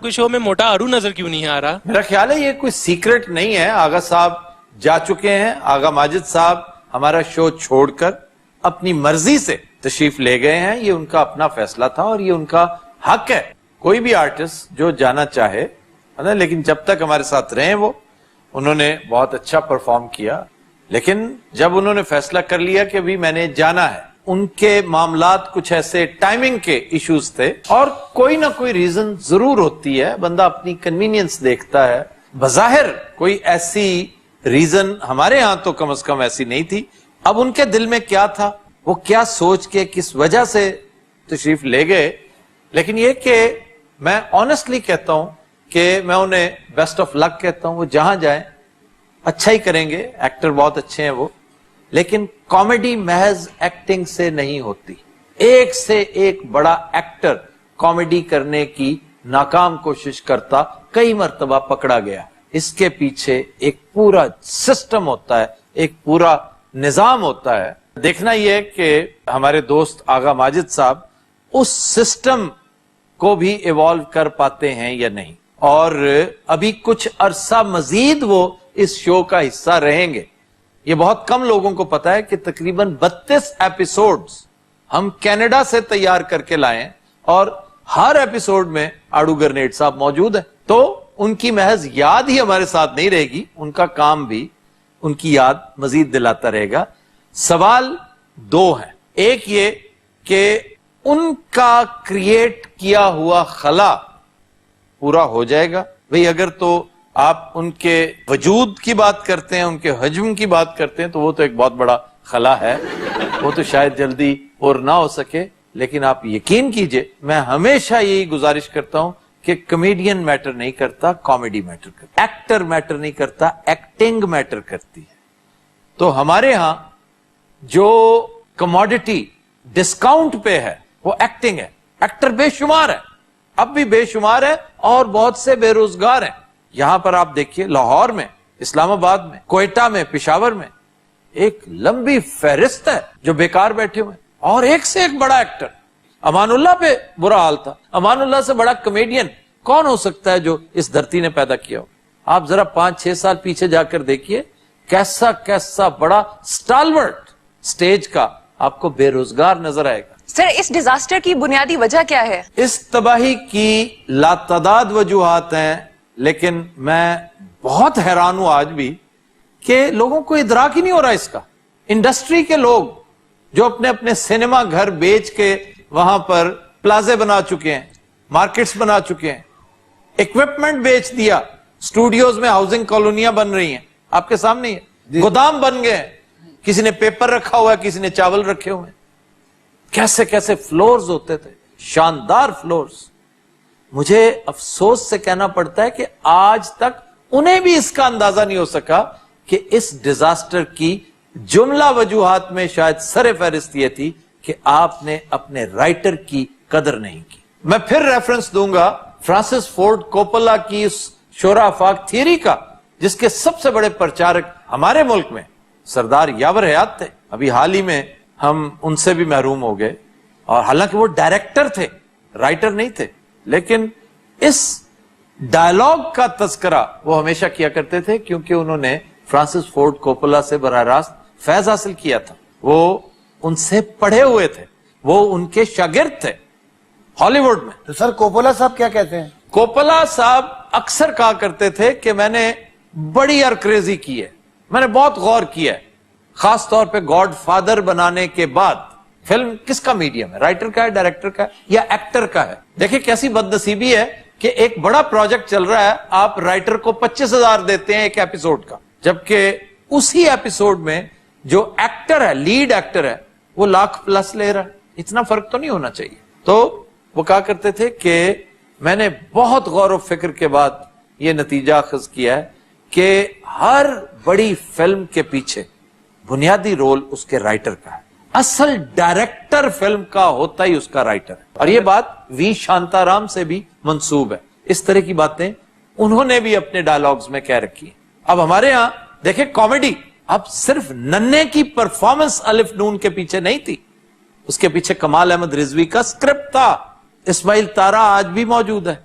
کوئی شو میں موٹا آرو نظر کیوں نہیں آ رہا؟ میرا خیال ہے یہ کوئی سیکرٹ نہیں ہے. آغا صاحب جا چکے ہیں. آغا ماجد صاحب ہمارا شو چھوڑ کر اپنی مرضی سے تشریف لے گئے ہیں. یہ ان کا اپنا فیصلہ تھا اور یہ ان کا حق ہے. کوئی بھی آرٹسٹ جو جانا چاہے, لیکن جب تک ہمارے ساتھ رہے وہ انہوں نے بہت اچھا پرفارم کیا. لیکن جب انہوں نے فیصلہ کر لیا کہ بھی میں نے جانا ہے, ان کے معاملات کچھ ایسے ٹائمنگ کے ایشوز تھے اور کوئی نہ کوئی ریزن ضرور ہوتی ہے. بندہ اپنی کنوینئنس دیکھتا ہے. بظاہر کوئی ایسی ریزن ہمارے ہاں تو کم از کم ایسی نہیں تھی. اب ان کے دل میں کیا تھا, وہ کیا سوچ کے کس وجہ سے تشریف لے گئے. لیکن یہ کہ میں آنیسٹلی کہتا ہوں کہ میں انہیں بیسٹ آف لک کہتا ہوں. وہ جہاں جائیں اچھا ہی کریں گے. ایکٹر بہت اچھے ہیں وہ, لیکن کامیڈی محض ایکٹنگ سے نہیں ہوتی. ایک سے ایک بڑا ایکٹر کامیڈی کرنے کی ناکام کوشش کرتا کئی مرتبہ پکڑا گیا. اس کے پیچھے ایک پورا سسٹم ہوتا ہے, ایک پورا نظام ہوتا ہے. دیکھنا یہ کہ ہمارے دوست آغا ماجد صاحب اس سسٹم کو بھی ایوالو کر پاتے ہیں یا نہیں. اور ابھی کچھ عرصہ مزید وہ اس شو کا حصہ رہیں گے. یہ بہت کم لوگوں کو پتا ہے کہ تقریباً 32 ایپیسوڈز ہم کینیڈا سے تیار کر کے لائے اور ہر ایپیسوڈ میں آڑو گرنیٹ صاحب موجود ہیں. تو ان کی محض یاد ہی ہمارے ساتھ نہیں رہے گی, ان کا کام بھی ان کی یاد مزید دلاتا رہے گا. سوال دو ہیں. ایک یہ کہ ان کا کریٹ کیا ہوا خلا پورا ہو جائے گا. بھئی اگر تو آپ ان کے وجود کی بات کرتے ہیں, ان کے حجم کی بات کرتے ہیں, تو وہ تو ایک بہت بڑا خلا ہے, وہ تو شاید جلدی اور نہ ہو سکے. لیکن آپ یقین کیجئے, میں ہمیشہ یہی گزارش کرتا ہوں کہ کمیڈین میٹر نہیں کرتا, کامیڈی میٹر کرتا. ایکٹر میٹر نہیں کرتا, ایکٹنگ میٹر کرتی ہے. تو ہمارے ہاں جو کموڈٹی ڈسکاؤنٹ پہ ہے وہ ایکٹنگ ہے. ایکٹر بے شمار ہے, اب بھی بے شمار ہے, اور بہت سے بے روزگار ہیں. یہاں پر آپ دیکھیے, لاہور میں, اسلام آباد میں, کوئٹہ میں, پشاور میں ایک لمبی فہرست ہے جو بیکار بیٹھے ہوئے, اور ایک سے ایک بڑا ایکٹر. امان اللہ پہ برا حال تھا. امان اللہ سے بڑا کمیڈین کون ہو سکتا ہے جو اس دھرتی نے پیدا کیا ہو؟ آپ ذرا 5-6 سال پیچھے جا کر دیکھیے, کیسا کیسا بڑا سٹالورٹ سٹیج کا آپ کو بے روزگار نظر آئے گا. سر, اس ڈیزاسٹر کی بنیادی وجہ کیا ہے؟ اس تباہی کی لاتعداد وجوہات ہیں, لیکن میں بہت حیران ہوں آج بھی کہ لوگوں کو ادراک ہی نہیں ہو رہا اس کا. انڈسٹری کے لوگ جو اپنے اپنے سینما گھر بیچ کے وہاں پر پلازے بنا چکے ہیں, مارکیٹس بنا چکے ہیں, ایکوپمنٹ بیچ دیا, اسٹوڈیوز میں ہاؤسنگ کالونیاں بن رہی ہیں, آپ کے سامنے ہی ہے. گودام بن گئے, کسی نے پیپر رکھا ہوا ہے, کسی نے چاول رکھے ہوئے ہیں. کیسے کیسے فلورز ہوتے تھے, شاندار فلورز. مجھے افسوس سے کہنا پڑتا ہے کہ آج تک انہیں بھی اس کا اندازہ نہیں ہو سکا کہ اس ڈیزاسٹر کی جملہ وجوہات میں شاید سر فہرست یہ تھی کہ آپ نے اپنے رائٹر کی قدر نہیں کی. میں پھر ریفرنس دوں گا فرانسس فورڈ کوپلا کی اس شورا آفاق تھیوری کا, جس کے سب سے بڑے پرچارک ہمارے ملک میں سردار یاور حیات تھے. ابھی حال ہی میں ہم ان سے بھی محروم ہو گئے, اور حالانکہ وہ ڈائریکٹر تھے, رائٹر نہیں تھے. لیکن اس ڈائلاگ کا تذکرہ وہ ہمیشہ کیا کرتے تھے, کیونکہ انہوں نے فرانسس فورڈ کوپلا سے براہ راست فیض حاصل کیا تھا. وہ ان سے پڑھے ہوئے تھے, وہ ان کے شاگرد تھے ہالی ووڈ میں. تو سر کوپلا صاحب کیا کہتے ہیں؟ کوپلا صاحب اکثر کہا کرتے تھے کہ میں نے بڑی ارکریزی کی ہے, میں نے بہت غور کیا ہے, خاص طور پہ گاڈ فادر بنانے کے بعد. فلم کس کا میڈیم ہے, رائٹر کا ہے, ڈائریکٹر کا ہے, یا ایکٹر کا ہے؟ دیکھیں کیسی بد نصیبی ہے کہ ایک بڑا پروجیکٹ چل رہا ہے, آپ رائٹر کو 25,000 دیتے ہیں ایک ایپیسوڈ کا, جبکہ اسی ایپیسوڈ میں جو ایکٹر ہے, لیڈ ایکٹر ہے, وہ $1,00,000+ لے رہا ہے. اتنا فرق تو نہیں ہونا چاہیے. تو وہ کہا کرتے تھے کہ میں نے بہت غور و فکر کے بعد یہ نتیجہ اخذ کیا ہے کہ ہر بڑی فلم کے پیچھے بنیادی رول اس کے رائٹر کا ہے. اصل ڈائریکٹر فلم کا ہوتا ہی اس کا رائٹر ہے. اور یہ بات وی شانتارام سے بھی منسوب ہے. اس طرح کی باتیں انہوں نے بھی اپنے ڈائلاگز میں کہہ رکھی ہیں. اب ہمارے ہاں دیکھیں کامیڈی اب صرف ننے کی پرفارمنس الف نون کے پیچھے نہیں تھی, اس کے پیچھے کمال احمد رضوی کا سکرپٹ تھا. اسماعیل تارا آج بھی موجود ہے.